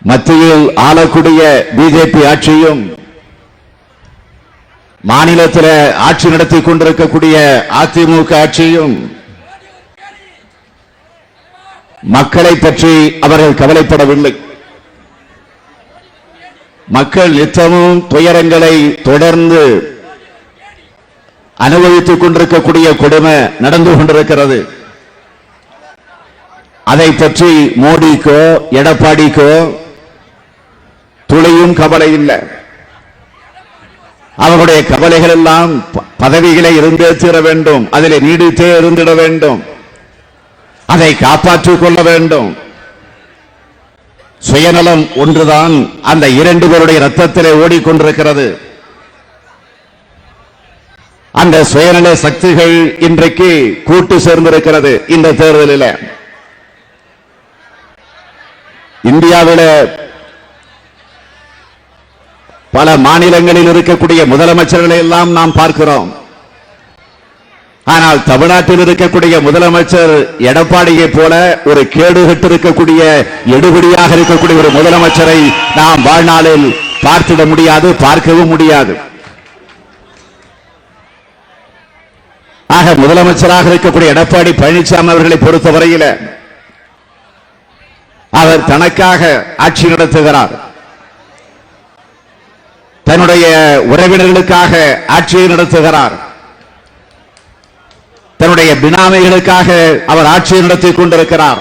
மத்தியில் ஆளக்கூடிய பிஜேபி ஆட்சியும் மாநிலத்தில் ஆட்சி நடத்தி கொண்டிருக்கக்கூடிய அதிமுக ஆட்சியும் மக்களை பற்றி அவர்கள் கவலைப்படவில்லை. மக்கள் நித்தமும் துயரங்களை தொடர்ந்து அனுபவித்துக் கொண்டிருக்கக்கூடிய கொடுமை நடந்து கொண்டிருக்கிறது. அதை பற்றி மோடிக்கோ எடப்பாடிக்கோ துளியும் கவலை இல்லை. அவர்களுடைய கவலைகள் எல்லாம் பதவிகளை இருந்தே தீர வேண்டும், அதிலே நீடித்தே இருந்திட வேண்டும், அதை காப்பாற்றிக் கொள்ள வேண்டும். சுயநலம் ஒன்றுதான் அந்த இரண்டு பேருடைய ரத்தத்திலே ஓடிக்கொண்டிருக்கிறது. அந்த சுயநல சக்திகள் இன்றைக்கு கூட்டு சேர்ந்திருக்கிறது. இந்த தேர்தலில் இந்தியாவில் பல மாநிலங்களில் இருக்கக்கூடிய முதலமைச்சர்களை எல்லாம் நாம் பார்க்கிறோம். ஆனால் தமிழ்நாட்டில் இருக்கக்கூடிய முதலமைச்சர் எடப்பாடியை போல ஒரு கேடுகட்டு இருக்கக்கூடிய எடுபடியாக இருக்கக்கூடிய ஒரு முதலமைச்சரை நாம் வாழ்நாளில் பார்த்திட முடியாது, பார்க்கவும் முடியாது. ஆக முதலமைச்சராக இருக்கக்கூடிய எடப்பாடி பழனிசாமி அவர்களை பொறுத்தவரையில் அவர் தனக்காக ஆட்சி நடத்துகிறார், தன்னுடைய உறவினர்களுக்காக ஆட்சியை நடத்துகிறார், தன்னுடைய பினாமிகளுக்காக அவர் ஆட்சியை நடத்திக் கொண்டிருக்கிறார்.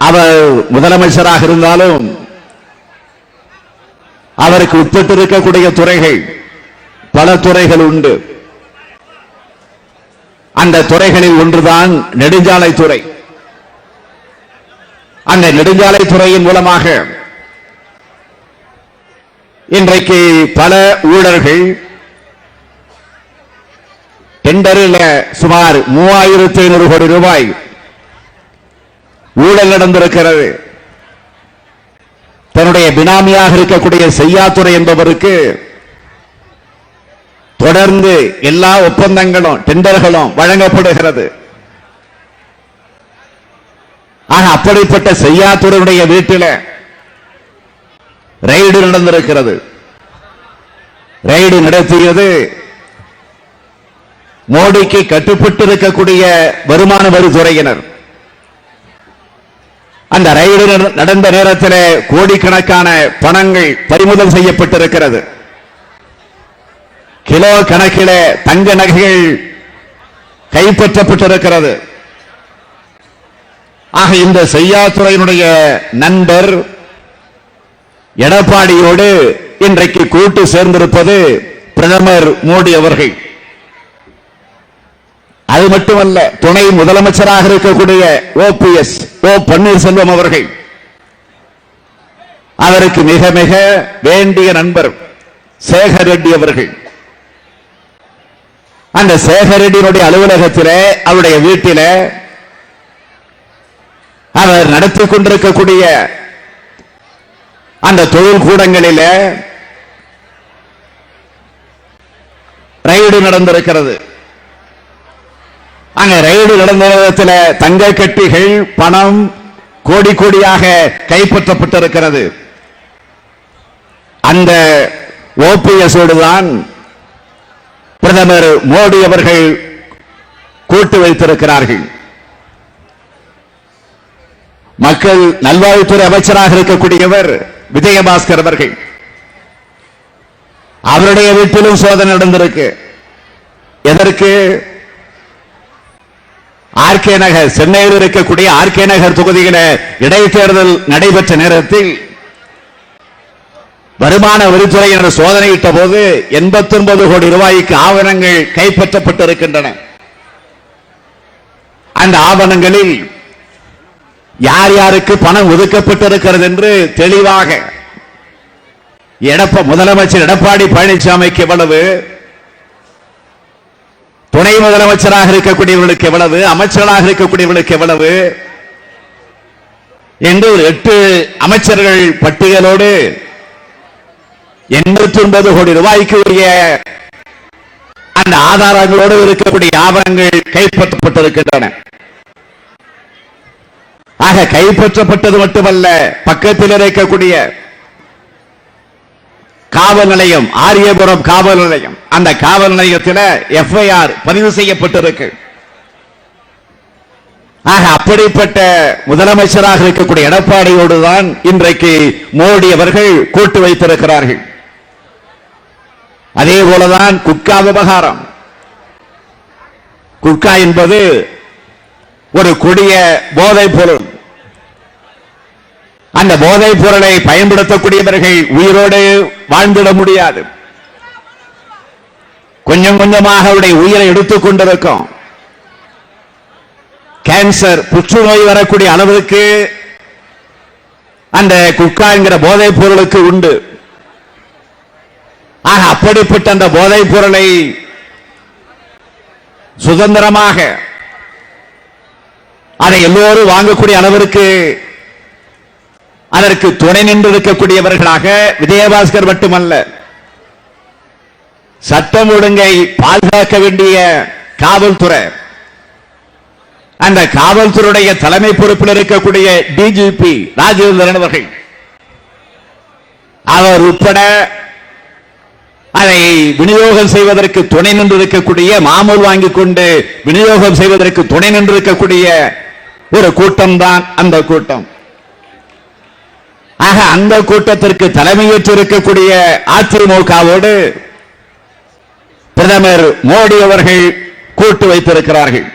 அவர் முதலமைச்சராக இருந்தாலும் அவருக்கு உட்பட்டு இருக்கக்கூடிய துறைகள் பல துறைகள் உண்டு. அந்த துறைகளில் ஒன்றுதான் நெடுஞ்சாலை துறை. அந்த நெடுஞ்சாலை துறையின் மூலமாக இன்றைக்கு பல ஊழல்கள் டெண்டரில் சுமார் 3500 கோடி ரூபாய் ஊழல் நடந்திருக்கிறது. தன்னுடைய பினாமியாக இருக்கக்கூடிய செய்யாத்துறை என்பவருக்கு தொடர்ந்து எல்லா ஒப்பந்தங்களும் டெண்டர்களும் வழங்கப்படுகிறது. ஆக அப்படிப்பட்ட செய்யாத்துறையுடைய வீட்டில் ரெய்டு நடந்திருக்கிறது. ரெய்டு நடத்தியது மோடிக்கு கட்டுப்பட்டு இருக்கக்கூடிய வருமான வரித்துறையினர். அந்த ரெய்டு நடந்த நேரத்தில் கோடிக்கணக்கான பணங்கள் பறிமுதல் செய்யப்பட்டிருக்கிறது. கிலோ கணக்கில் தங்க நகைகள் கைப்பற்றப்பட்டிருக்கிறது. ஆக இந்த செய்யாத்துறையினுடைய நண்பர் எடப்பாடியோடு இன்றைக்கு கூட்டு சேர்ந்திருப்பது பிரதமர் மோடி அவர்கள். அது மட்டுமல்ல, துணை முதலமைச்சராக இருக்கக்கூடிய OPS ஓ பன்னீர்செல்வம் அவர்கள், அவருக்கு மிக மிக வேண்டிய நண்பர் சேகர் ரெட்டி அவர்கள். அந்த சேகர் ரெட்டியினுடைய அலுவலகத்திலே அவருடைய வீட்டிலே அவர் நடத்தி கொண்டிருக்கக்கூடிய அந்த தொழில் கூடங்களில் ரெய்டு நடந்திருக்கிறது. அங்க ரெய்டு நடந்த நேரத்தில் தங்க கட்டிகள் பணம் கோடி கோடியாக கைப்பற்றப்பட்டிருக்கிறது. அந்த OPS தான் பிரதமர் மோடி அவர்கள் கூட்டு வைத்திருக்கிறார்கள். மக்கள் நல்வாழ்வுத்துறை அமைச்சராக இருக்கக்கூடியவர் விஜயபாஸ்கர் அவர்கள், அவருடைய வீட்டிலும் சோதனை நடந்திருக்கு. எதற்கு? RK நகர், சென்னையில் இருக்கக்கூடிய RK நகர் தொகுதியில இடைத்தேர்தல் நடைபெற்ற நேரத்தில் வருமான வரித்துறையினர் சோதனையிட்ட போது 89 கோடி ரூபாய்க்கு ஆவணங்கள் கைப்பற்றப்பட்டிருக்கின்றன. அந்த ஆவணங்களில் யார் யாருக்கு பணம் ஒதுக்கப்பட்டிருக்கிறது என்று தெளிவாக முதலமைச்சர் எடப்பாடி பழனிசாமிக்கு எவ்வளவு, துணை முதலமைச்சராக இருக்கக்கூடியவர்களுக்கு எவ்வளவு, அமைச்சர்களாக இருக்கக்கூடியவர்களுக்கு எவ்வளவு என்று 8 அமைச்சர்கள் பட்டியலோடு 89 கோடி ரூபாய்க்கு உரிய அந்த ஆதாரங்களோடு இருக்கக்கூடிய ஆவணங்கள் கைப்பற்றப்பட்டிருக்கின்றன. ஆக கைப்பற்றப்பட்டது மட்டுமல்ல, பக்கத்தில் இருக்கக்கூடிய காவல் நிலையம், ஆரியபுரம் காவல் நிலையம், அந்த காவல் நிலையத்தில் FIR பதிவு செய்யப்பட்டிருக்கு. ஆக அப்படிப்பட்ட முதலமைச்சராக இருக்கக்கூடிய எடப்பாடியோடு தான் இன்றைக்கு மோடி அவர்கள் கூட்டு வைத்திருக்கிறார்கள். அதே போலதான் குட்கா விவகாரம். குட்கா என்பது ஒரு கொடிய போதைப் பொருள். அந்த போதைப் பொருளை பயன்படுத்தக்கூடியவர்கள் உயிரோடு வாழ்ந்திட முடியாது. கொஞ்சம் கொஞ்சமாக அவருடைய உயிரை எடுத்துக் கொண்டிருக்கும். கேன்சர், புற்றுநோய் வரக்கூடிய அளவுக்கு அந்த குட்கா என்கிற போதைப் பொருளுக்கு உண்டு. ஆக அப்படிப்பட்ட அந்த போதைப் பொருளை சுதந்திரமாக அதை எல்லோரும் வாங்கக்கூடிய அளவிற்கு அதற்கு துணை நின்றிருக்கக்கூடியவர்களாக விஜயபாஸ்கர் மட்டுமல்ல, சட்டம் ஒழுங்கை பாதுகாக்க வேண்டிய காவல்துறை, அந்த காவல்துறையுடைய தலைமை பொறுப்பில் இருக்கக்கூடிய DGP ராஜேந்திரன் அவர்கள், அவர் உட்பட அதை விநியோகம் செய்வதற்கு துணை நின்றிருக்கக்கூடிய, மாமூல் வாங்கிக் கொண்டு விநியோகம் செய்வதற்கு துணை நின்றிருக்கக்கூடிய ஒரு கூட்டம் தான் அந்த கூட்டம். ஆக அந்த கூட்டத்திற்கு தலைமையேற்று இருக்கக்கூடிய அதிமுகவோடு பிரதமர் மோடி அவர்கள் கூட்டு வைத்திருக்கிறார்கள்.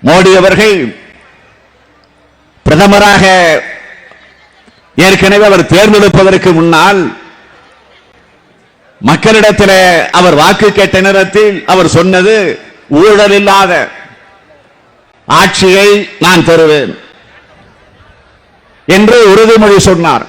மோடி அவர்கள் பிரதமராக ஏற்கனவே அவர் தேர்ந்தெடுப்பதற்கு முன்னால் மக்களிடத்தில் அவர் வாக்கு கேட்ட நேரத்தில் அவர் சொன்னது, ஊழல் இல்லாத ஆட்சியை நான் தருவேன் என்று உறுதிமொழி சொன்னார்.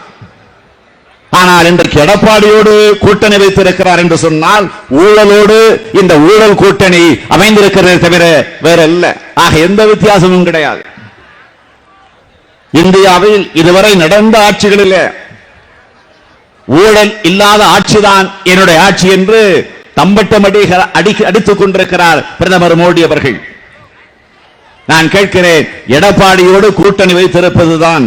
ஆனால் இன்றைக்கு எடப்பாடியோடு கூட்டணி வைத்திருக்கிறார் என்று சொன்னால் ஊழலோடு இந்த ஊழல் கூட்டணி அமைந்திருக்கிறதை தவிர வேற இல்ல. ஆக எந்த வித்தியாசமும் கிடையாது. இந்தியாவில் இதுவரை நடந்த ஆட்சிகளில் ஊழல் இல்லாத ஆட்சிதான் என்னுடைய ஆட்சி என்று தம்பட்டம் அடித்துக் கொண்டிருக்கிறார் பிரதமர் மோடி அவர்கள். நான் கேட்கிறேன், எடப்பாடியோடு கூட்டணி வைத்திருப்பதுதான்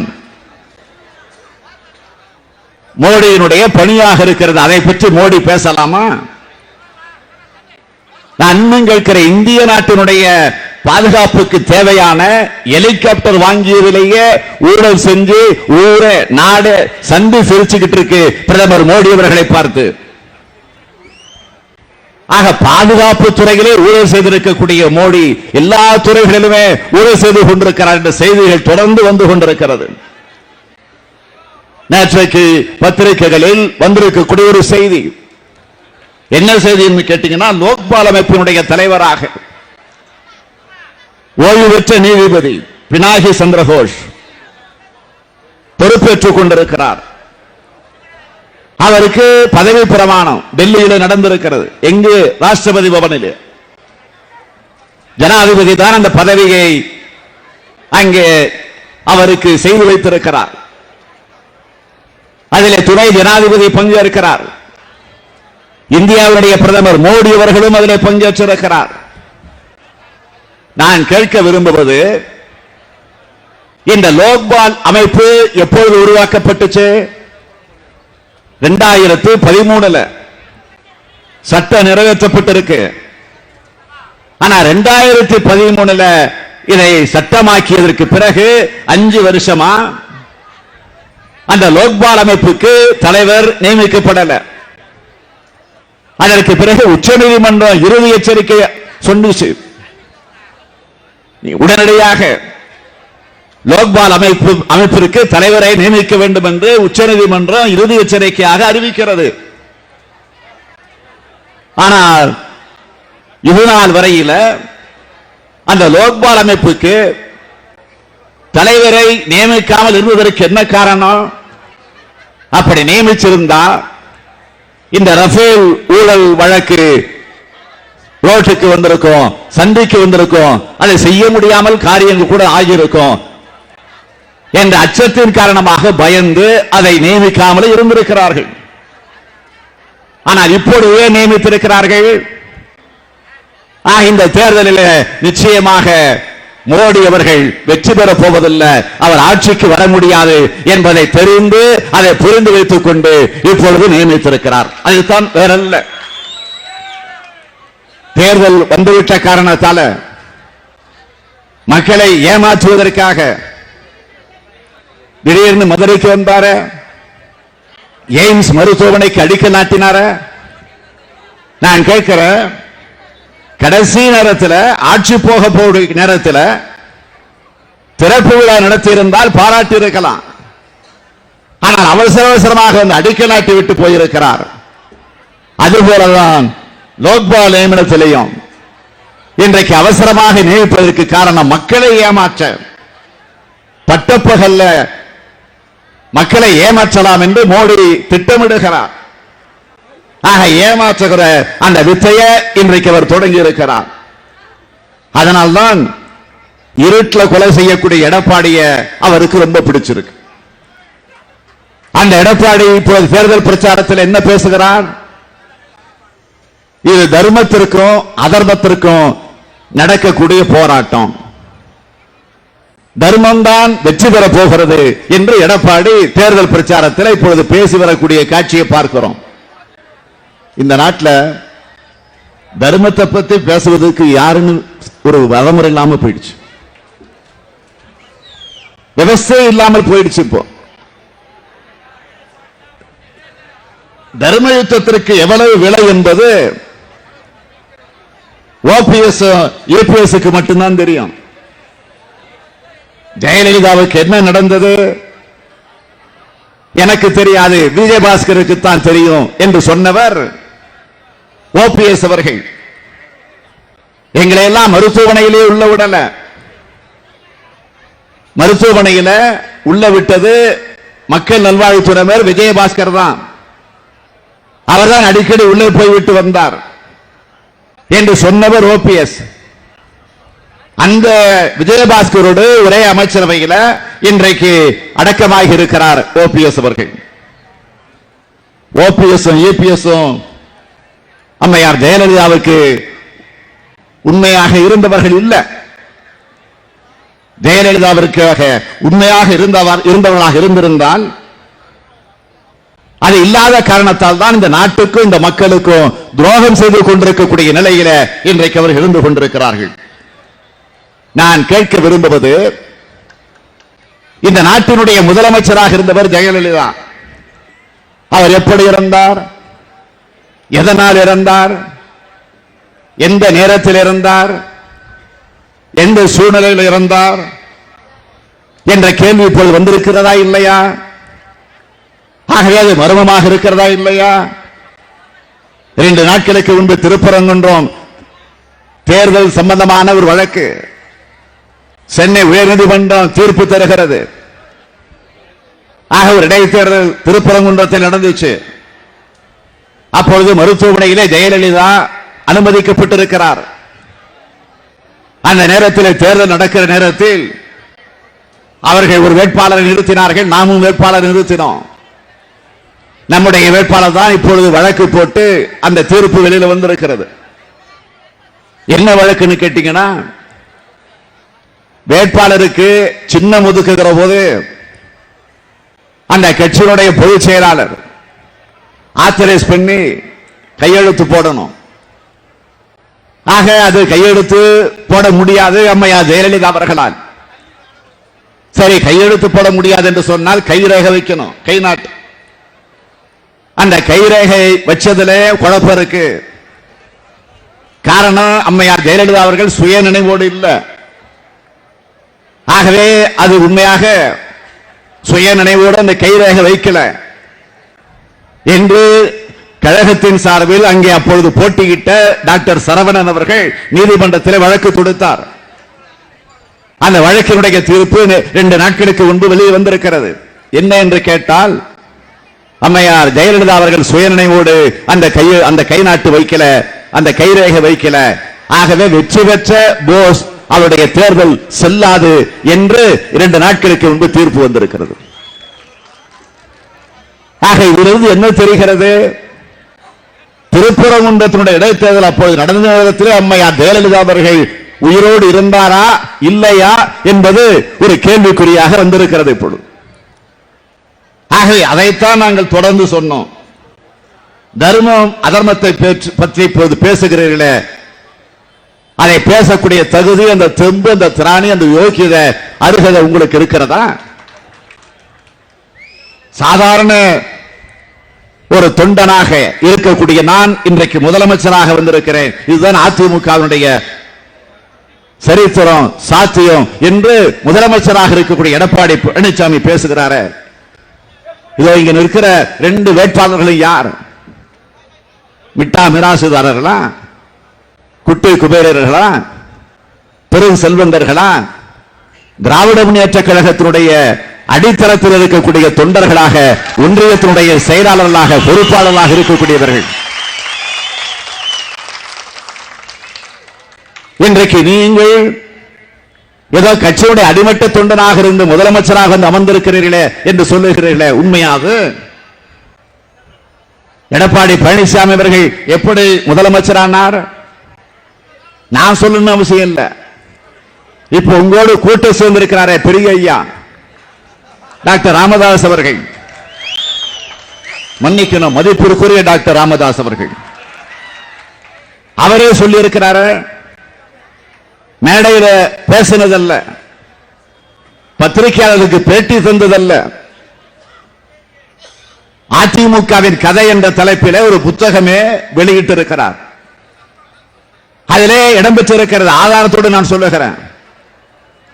மோடியினுடைய பணியாக இருக்கிறது. அதை பற்றி மோடி பேசலாமா? நான் இன்னும் கேட்கிறேன், இந்திய நாட்டினுடைய பாதுகாப்புக்கு தேவையான ஹெலிகாப்டர் வாங்கியதிலேயே ஊழல் செஞ்சு ஊரே நாடு சந்தி சிரிச்சுக்கிட்டு இருக்கு பிரதமர் மோடி அவர்களை பார்த்து. ஆக பாதுகாப்பு துறையிலே ஊழல் செய்திருக்கக்கூடிய மோடி எல்லா துறைகளிலுமே ஊழல் செய்து கொண்டிருக்கிறார் என்ற செய்திகள் தொடர்ந்து வந்து கொண்டிருக்கிறது. நேற்றைக்கு பத்திரிகைகளில் வந்திருக்கக்கூடிய ஒரு செய்தி, என்ன செய்தி கேட்டீங்கன்னா, லோக்பால் அமைப்பினுடைய தலைவராக ஓய்வு பெற்ற நீதிபதி பினாகி சந்திரகோஷ் பொறுப்பேற்றுக் கொண்டிருக்கிறார். அவருக்கு பதவி பிரமாணம் டெல்லியில் நடந்திருக்கிறது. எங்கு? ராஷ்டிரபதி பவனில். ஜனாதிபதி தான் அந்த பதவியை அங்கே அவருக்கு செய்து வைத்திருக்கிறார். அதிலே துணை ஜனாதிபதி பங்கேற்கிறார். இந்தியாவுடைய பிரதமர் மோடி அவர்களும் அதிலே பங்கேற்றிருக்கிறார். நான் கேட்க விரும்புவது, இந்த லோக்பால் அமைப்பு எப்பொழுது உருவாக்கப்பட்டுச்சு? 2013 சட்டம் நிறைவேற்றப்பட்டிருக்கு. ஆனா 2013 இதை சட்டமாக்கியதற்கு பிறகு 5 வருஷமா அந்த லோக்பால் அமைப்புக்கு தலைவர் நியமிக்கப்படல. அதற்கு பிறகு உச்சநீதிமன்றம் இறுதி எச்சரிக்கை சொன்னிச்சு, உடனடியாக லோக்பால் அமைப்பிற்கு தலைவரை நியமிக்க வேண்டும் என்று உச்சநீதிமன்றம் இறுதி எச்சரிக்கையாக அறிவிக்கிறது. ஆனால் இதுநாள் வரையில் அந்த லோக்பால் அமைப்புக்கு தலைவரை நியமிக்காமல் இருந்ததற்கு என்ன காரணம்? அப்படி நியமிச்சிருந்தா இந்த ரஃபேல் ஊழல் வழக்கு ரோட்டுக்கு வந்திருக்கும், சந்திக்கு வந்திருக்கும், அதை செய்ய முடியாமல் காரியங்கள் கூட ஆகியிருக்கும் என்ற அச்சத்தின் காரணமாக பயந்து அதை நியமிக்காமல் இருந்திருக்கிறார்கள். ஆனால் இப்பொழுது நியமித்திருக்கிறார்கள். இந்த தேர்தலில் நிச்சயமாக மோடி அவர்கள் வெற்றி பெறப் போவதில்லை, அவர் ஆட்சிக்கு வர முடியாது என்பதை தெரிந்து அதை புரிந்து வைத்துக் கொண்டு இப்பொழுது நியமித்திருக்கிறார். அதுதான் வேறல்ல. தேர்தல் வந்துவிட்ட காரணத்தால மக்களை ஏமாற்றுவதற்காக திடீர்னு மதுரைக்கு வந்தார, எய்ம்ஸ் மருத்துவமனைக்கு அடிக்கல் நாட்டினார. நான் கேட்கிறேன், கடைசி நேரத்தில் ஆட்சி போக போகிற நேரத்தில் திறப்பு விழா நடத்தி இருந்தால் பாராட்டி இருக்கலாம். ஆனால் அவசர அவசரமாக வந்து அடிக்கல் நாட்டி விட்டு போயிருக்கிறார். அதுபோலதான் லோக்பால் நியமனத்திலையும் இன்றைக்கு அவசரமாக நியமிப்பதற்கு காரணம் மக்களை ஏமாற்ற, பட்டப்பகல்ல மக்களை ஏமாற்றலாம் என்று மோடி திட்டமிடுகிறார். ஆக ஏமாற்றுகிற அந்த வித்தையை இன்றைக்கு அவர் தொடங்கி இருக்கிறார். அதனால்தான் இருட்டில் கொலை செய்யக்கூடிய எடப்பாடிய அவருக்கு ரொம்ப பிடிச்சிருக்கு. அந்த எடப்பாடி இப்போது தேர்தல் பிரச்சாரத்தில் என்ன பேசுகிறார்? இது தர்மத்திற்கும் அதர்மத்திற்கும் நடக்கக்கூடிய போராட்டம், தர்மம் தான் வெற்றி பெற போகிறது என்று எடப்பாடி தேர்தல் பிரச்சாரத்தில் இப்பொழுது பேசி வரக்கூடிய காட்சியை பார்க்கிறோம். இந்த நாட்டில் தர்மத்தை பத்தி பேசுவதற்கு யாருன்னு ஒரு வரமுறை இல்லாம போயிடுச்சு, விவசாயம் இல்லாமல் போயிடுச்சு. இப்போ தர்ம யுத்தத்திற்கு எவ்வளவு விலை என்பது ஓபிஎஸ் ஏபிஎஸ்க்கு மட்டும்தான் தெரியும். ஜெயலலிதாவுக்கு என்ன நடந்தது எனக்கு தெரியாது, விஜயபாஸ்கருக்கு தான் தெரியும் என்று சொன்னவர் ஓபிஎஸ் அவர்கள். எங்களை எல்லாம் மருத்துவமனையிலே உள்ள விடல, மருத்துவமனையில உள்ள விட்டது மக்கள் நல்வாழ்வுத்துறை விஜயபாஸ்கர் தான். அவர்தான் அடிக்கடி உள்ளே போய்விட்டு வந்தார் என்று சொன்னவர் ஓபிஎஸ். அந்த விஜயபாஸ்கரோடு ஒரே அமைச்சரவையில் இன்றைக்கு அடக்கமாகி இருக்கிறார் ஓபிஎஸ் அவர்கள். ஓபிஎஸும் ஏபிஎஸும் அம்மையார் ஜெயலலிதாவுக்கு உண்மையாக இருந்தவர்கள் இல்ல. ஜெயலலிதாவிற்காக உண்மையாக இருந்தவர்களாக இருந்திருந்தால் அது இல்லாத காரணத்தால் தான் இந்த நாட்டுக்கும் இந்த மக்களுக்கும் துரோகம் செய்து கொண்டிருக்கக்கூடிய நிலையில இன்றைக்கு அவர்கள் இருந்து கொண்டிருக்கிறார்கள். நான் கேட்க விரும்புவது, இந்த நாட்டினுடைய முதலமைச்சராக இருந்தவர் ஜெயலலிதா. அவர் எப்படி இறந்தார், எதனால் இறந்தார், எந்த நேரத்தில் இறந்தார், எந்த சூழ்நிலையில் இறந்தார் என்ற கேள்வி இப்போது வந்திருக்கிறதா இல்லையா? ஆகவே அது மர்மமாக இருக்கிறதா இல்லையா? 2 நாட்களுக்கு முன்பு திருப்பரங்குன்றம் தேர்தல் சம்பந்தமான ஒரு வழக்கு சென்னை உயர்நீதிமன்றம் தீர்ப்பு தருகிறது. ஆக ஒரு இடைத்தேர்தல் திருப்பரங்குன்றத்தில் நடந்துச்சு. அப்பொழுது மருத்துவமனையிலே ஜெயலலிதா அனுமதிக்கப்பட்டிருக்கிறார். அந்த நேரத்தில் தேர்தல் நடக்கிற நேரத்தில் அவர்கள் ஒரு வேட்பாளரை நிறுத்தினார்கள், நாமும் வேட்பாளர் நிறுத்தினோம். நம்முடைய வேட்பாளர் தான் இப்பொழுது வழக்கு போட்டு அந்த தீர்ப்பு வெளியில் வந்திருக்கிறது. என்ன வழக்குன்னு கேட்டீங்கன்னா, வேட்பாளருக்கு சின்னம் ஒதுக்குகிற போது அந்த கட்சியினுடைய பொதுச் செயலாளர் ஆத்தரைஸ் பண்ணி கையெழுத்து போடணும். ஆக அது கையெழுத்து போட முடியாது அம்மையார் ஜெயலலிதா அவர்களால். சரி, கையெழுத்து போட முடியாது என்று சொன்னால் கைரேகை வைக்கணும், கை நாட்டு. அந்த கைரேகை வச்சதிலே குழப்பம் இருக்கு. காரணம், அம்மையார் ஜெயலலிதா அவர்கள் சுய நினைவோடு இல்லை. ஆகவே அது உண்மையாக சுய நினைவோடு அந்த கைரேகை வைக்கல என்று கழகத்தின் சார்பில் அங்கே அப்பொழுது போட்டியிட்ட டாக்டர் சரவணன் அவர்கள் நீதிமன்றத்தில் வழக்கு தொடுத்தார். அந்த வழக்கினுடைய தீர்ப்பு 2 நாட்களுக்கு முன்பு வெளியே வந்திருக்கிறது. என்ன என்று கேட்டால், அம்மையார் ஜெயலலிதா அவர்கள் சுயநினைவோடு அந்த கை நாட்டு வைக்கல, அந்த கைரேகை வைக்கல. ஆகவே வெற்றி பெற்ற போஸ் அவருடைய தேர்தல் செல்லாது என்று 2 நாட்களுக்கு முன்பு தீர்ப்பு வந்திருக்கிறது. ஆக இதிலிருந்து என்ன தெரிகிறது? திருப்பரங்குன்றத்தினுடைய இடைத்தேர்தல் அப்பொழுது நடந்த நேரத்தில் அம்மையார் ஜெயலலிதா அவர்கள் உயிரோடு இருந்தாரா இல்லையா என்பது ஒரு கேள்விக்குறியாக வந்திருக்கிறது இப்பொழுது. ஆகவே அதைத்தான் நாங்கள் தொடர்ந்து சொன்னோம். தர்மம் அதர்மத்தை பற்றி இப்போது பேசுகிறீர்களே, அதை பேசக்கூடிய தகுதி, அந்த தெம்பு, அந்த திராணி, அந்த யோகியத அருகதை உங்களுக்கு இருக்கிறதா? சாதாரண ஒரு தொண்டனாக இருக்கக்கூடிய நான் இன்றைக்கு முதலமைச்சராக வந்திருக்கிறேன். இதுதான் அதிமுகவினுடைய சரித்திரம், சாத்தியம் என்று முதலமைச்சராக இருக்கக்கூடிய எடப்பாடி பழனிசாமி பேசுகிறார். இதோ இங்க நிற்கிற 2 வேட்பாளர்களும் யார்? மிட்டா மிராசுதாரர்களா, குட்டி குபேரர்களா, பெரும் செல்வந்தர்களா, திராவிட முன்னேற்ற கழகத்தினுடைய அடித்தளத்தில் இருக்கக்கூடிய தொண்டர்களாக, ஒன்றியத்தினுடைய செயலாளர்களாக, பொறுப்பாளர்களாக இருக்கக்கூடியவர்கள். இன்றைக்கு நீங்கள் ஏதோ கட்சியுடைய அடிமட்ட தொண்டனாக இருந்து முதலமைச்சராக வந்து அமர்ந்திருக்கிறீர்களே என்று சொல்லுகிறீர்களே, உண்மையாக எடப்பாடி பழனிசாமி அவர்கள் எப்படி முதலமைச்சரானார்? நான் சொல்லணும் அவசியம் இல்லை. இப்ப உங்களோடு கூட்ட சேர்ந்திருக்கிறாரே பெரிய ஐயா டாக்டர் ராமதாஸ் அவர்கள், மன்னிக்கணும், மதிப்பிற்குரிய டாக்டர் ராமதாஸ் அவர்கள், அவரே சொல்லி இருக்கிறாரு. மேடையில பேசினதல்ல, பத்திரிகையாளர்களுக்கு பேட்டி தந்ததல்ல, அதிமுகவின் கதை என்ற தலைப்பில் ஒரு புத்தகமே வெளியிட்டிருக்கிறார். அதிலே இடம்பெற்றிருக்கிறது, ஆதாரத்தோடு நான் சொல்லுகிறேன்.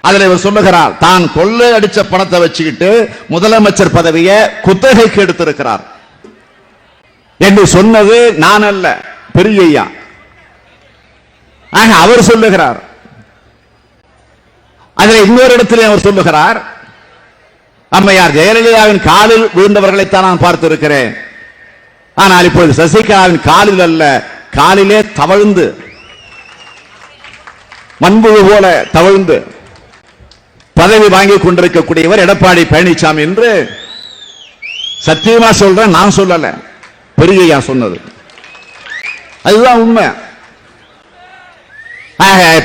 அதில் இவர் சொல்லுகிறார், தான் கொள்ளை அடிச்ச பணத்தை வச்சுக்கிட்டு முதலமைச்சர் பதவியை குத்தகைக்கு எடுத்திருக்கிறார் என்று சொன்னது நான் அல்ல, பெரியய்யா. அவர் சொல்லுகிறார். அதில் இன்னொரு இடத்திலே அவர் சொல்லுகிறார், அம்மையார் ஜெயலலிதாவின் காலில் விழுந்தவர்களைத்தான் நான் பார்த்திருக்கிறேன். ஆனால் இப்போது சசிகலாவின் காலில் அல்ல, காலிலே தவழ்ந்து, மண்புழு போல தவழ்ந்து பதவி வாங்கிக் கொண்டிருக்கக்கூடியவர் எடப்பாடி பழனிசாமி என்று சத்தியமா சொல்றேன், நான் சொல்லல, பெரியய்யா சொன்னது. அதுதான் உண்மை.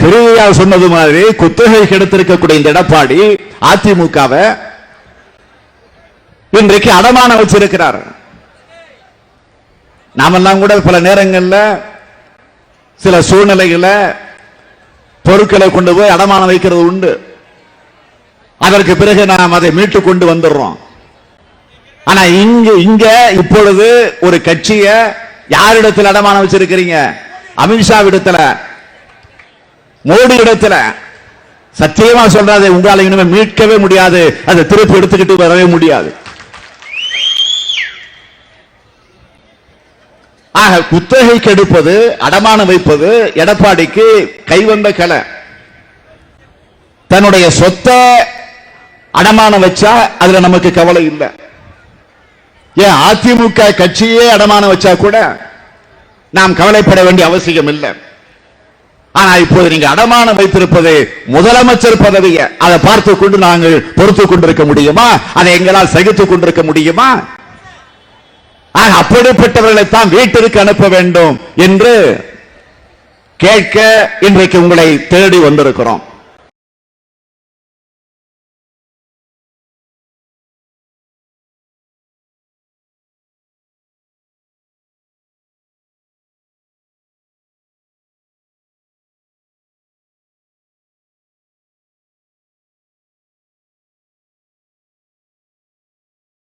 பெரியய்யா சொன்னது மாதிரி குத்தகை எடுத்திருக்கக்கூடிய இந்த எடப்பாடி அதிமுகவை இன்றைக்கு அடமானம் வச்சிருக்கிறார். நாமெல்லாம் கூட பல நேரங்களில் சில சூழ்நிலைகளை பொருட்களை கொண்டு போய் அடமானம் வைக்கிறது உண்டு. அதற்கு பிறகு நாம் அதை மீட்டு கொண்டு வந்துடுறோம். ஆனா இங்க இப்பொழுது ஒரு கட்சியை யாரிடத்தில் அடமானம் வச்சிருக்கிறீங்க? அமித்ஷா இடத்துல, மோடி இடத்துல. சத்தியமா சொல்றாரு, உங்களால் இனிமே மீட்கவே முடியாது, அதை திருப்பி எடுத்துக்கிட்டு வரவே முடியாது. ஆக குத்தகைக்கு எடுப்பது, அடமானம் வைப்பது எடப்பாடிக்கு கைவந்த கலை. தன்னுடைய சொத்தை அடமானம் வச்சா அதுல நமக்கு கவலை இல்லை. ஏன் அதிமுக கட்சியே அடமானம் வச்சா கூட நாம் கவலைப்பட வேண்டிய அவசியம் இல்லை. ஆனா இப்போது நீங்க அடமானம் வைத்திருப்பது முதலமைச்சர் பதவியை, அதை பார்த்து கொண்டு நாங்கள் பொறுத்துக் கொண்டிருக்க முடியுமா? அதை எங்களால் சகித்துக் கொண்டிருக்க முடியுமா? அப்படிப்பட்டவர்களைத்தான் வீட்டிற்கு அனுப்ப வேண்டும் என்று கேட்க இன்றைக்கு உங்களை தேடி வந்திருக்கிறோம்.